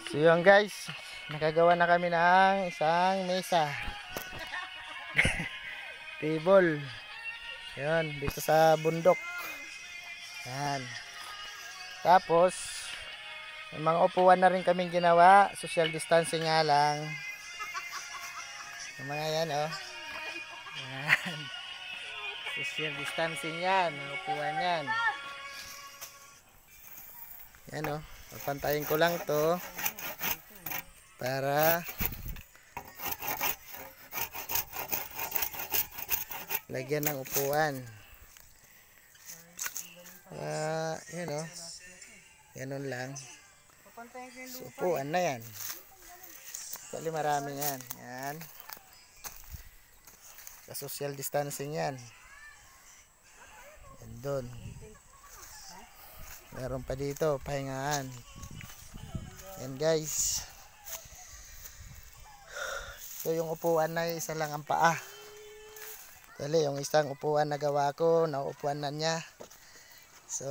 So yun guys, nakagawa na kami ng isang mesa. Table. Yun, dito sa bundok. Yan. Tapos, may mga upuan na rin kaming ginawa. Social distancing nga lang. Yung mga yan, oh. Yan. Social distancing yan. Mga upuan yan. Yan, oh. Papantayin ko lang to para lagyan ng upuan. Yan, oh. Ganun lang. So, upuan na yan. Kali marami yan. Yan. Social distancing yan. Yan doon. Meron pa dito, pahingaan. Yan guys. So yung upuan na isa lang ang paa. Dali, yung isang upuan na gawa ko, nauupuan na niya. So,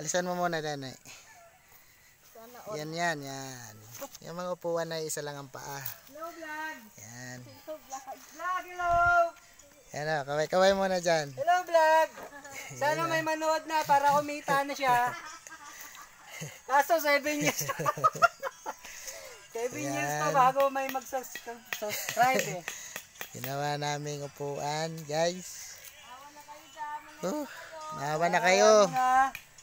alisan mo muna Danay. Yan. Yung mga upuan na isa lang ang paa. Hello vlog. Yan. Vlog, hello. Yan o, kaway-kaway muna dyan. Hello vlog. Sana may manood na para kumita na siya. Kaso 7 years. 7 years pa bago may mag-subscribe eh. Ginawa naming upuan, guys. Maawa na kayo.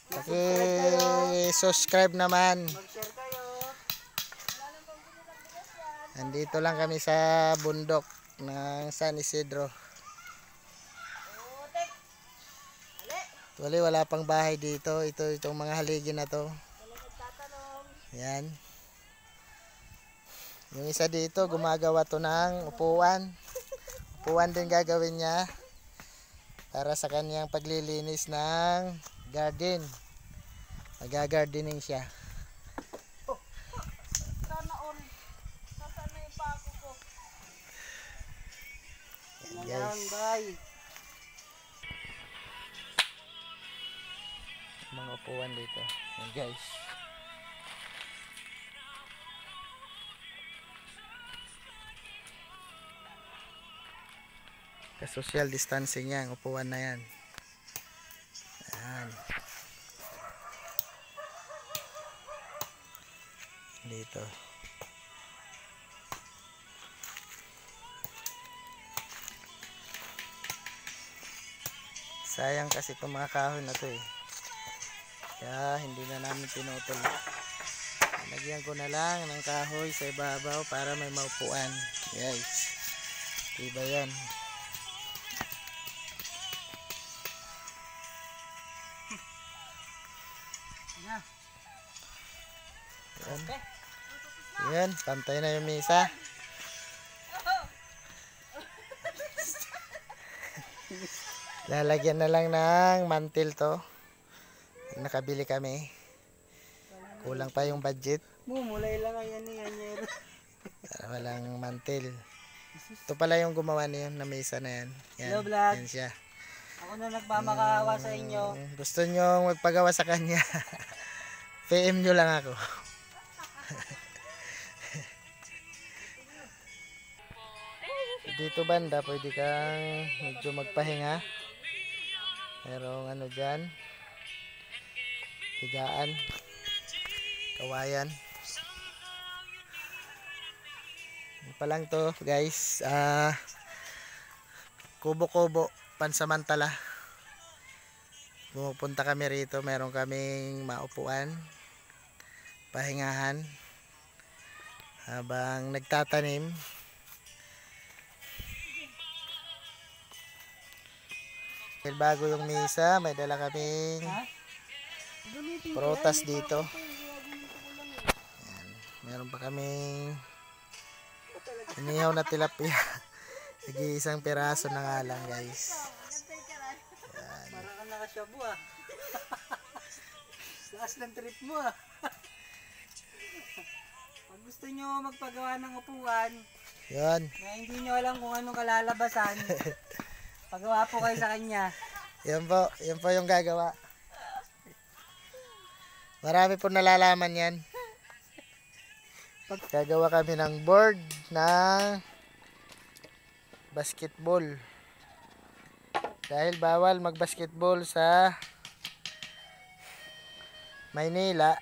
Paki-subscribe naman. Mag-share kayo. Nandito lang kami sa bundok ng San Isidro. Actually, wala pang bahay dito. Itong mga haligi na to. Yan. Yung isa dito, gumagawa to ng upuan. Upuan din gagawin niya para sa kanyang paglilinis ng garden. Mag-gardening siya. Sana all. Sana yung pako ko. Yan, bye. Mga upuan dito. Yan guys. Social distancing yan, upuan na yan. Yan. Dito. Sayang kasi itong mga kahoy na to eh. Kaya hindi na namin pinutol. Lagyan ko na lang ng kahoy sa ibabaw para may maupuan. Guys. Diba yan? Yan. Yan, pantay na yung mesa. Lalagyan na lang ng mantil to. Nakabili kami. Kulang pa yung budget. Mulay lang yan yan. Walang mantil. Ito pala yung gumawa niyo na mesa na yan. Yan, hello vlog. yan siya. Ako na nagmamakaawa sa inyo. Gusto nyo magpagawa sa kanya. PM nyo lang ako. Dito banda pwede kang medyo magpahinga. Merong ano dyan, higaan, kawayan. Ano pa lang to guys, kubo-kubo pansamantala. Pumupunta kami rito, meron kaming maupuan, pahingahan habang nagtatanim. Bago yung misa, may dala kaming prutas dito. Yan. Meron pa kaming inihaw na tilapia. Sige, isang piraso na nga lang guys. Yan. Para ka nakasyabu ah. Lakas ng trip mo ah. Pag gusto nyo magpagawa ng upuan, Yan. na hindi nyo alam kung anong kalalabasan, pagawa po kayo sa kanya. Yan po yung gagawa. Marami po nalalaman yan. Gagawa kami ng board ng basketball. Dahil bawal mag-basketball sa Maynila.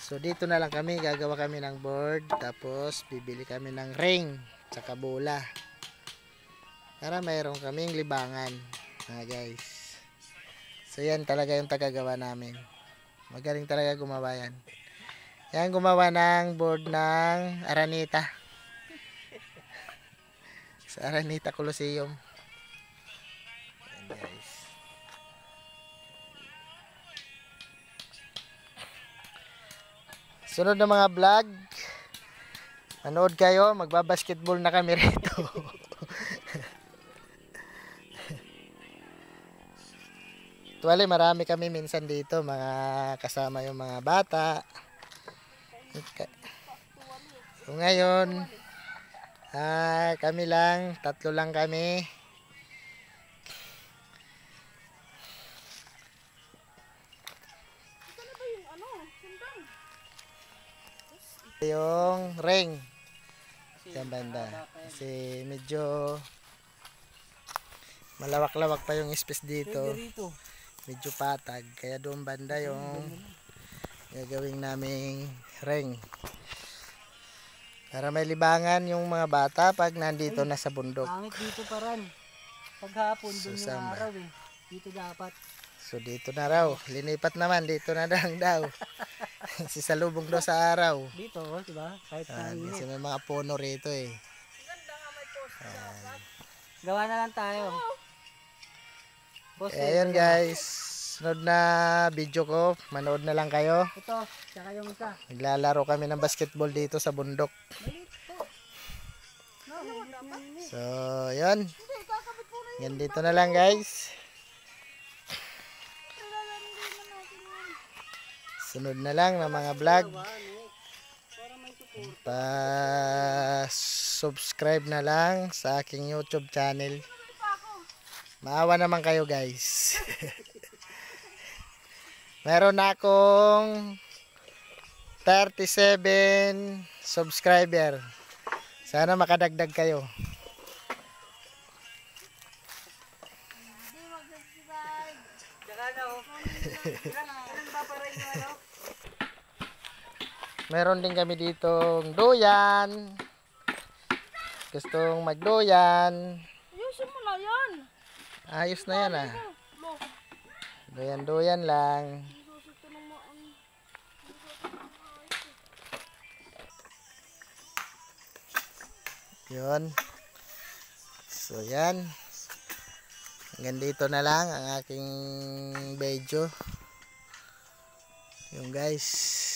So dito na lang kami, gagawa kami ng board. Tapos bibili kami ng ring tsaka bola. Para mayroon kaming libangan. Guys. So yan talaga yung tagagawa namin. Magaling talaga gumawa yan. Yan gumawa ng board ng Aranita. Sa Aranita Coliseum. Yan guys. Sunod na mga vlog. Manood kayo. Magbabasketball na kami rito. Tuwali marami kami minsan dito. Mga kasama yung mga bata. So ngayon kami lang, tatlo lang kami. Yung ring sa banda kasi medyo malawak-lawak pa yung space dito, medyo patag, kaya doon banda yung gagawin naming ring para may libangan yung mga bata pag nandito na sa bundok. Pangit dito paran paghapon, doon yung Susama. araw dito dapat. So dito na raw, linipat naman, dito na lang daw. Si salubong daw sa araw. Dito, diba? Kahit Kasi may mga puno rito eh. gawa na lang tayo. Kaya yun guys, sunod na video ko, manood na lang kayo. Ito, tsaka yung isa. Naglalaro kami ng basketball dito sa bundok. So yun, yan dito na lang guys. Sunod na lang ng mga vlog. Pa-subscribe na lang sa aking YouTube channel. Maawa naman kayo guys. Meron na akong 37 subscriber. Sana makadagdag kayo. Meron din kami ditong duyan. Gustong magduyan. Ayusin mo na yan. Ayos na yan ah. Duyan-duyan lang. Yun. So yan. Hanggang dito na lang ang aking video. Yung guys.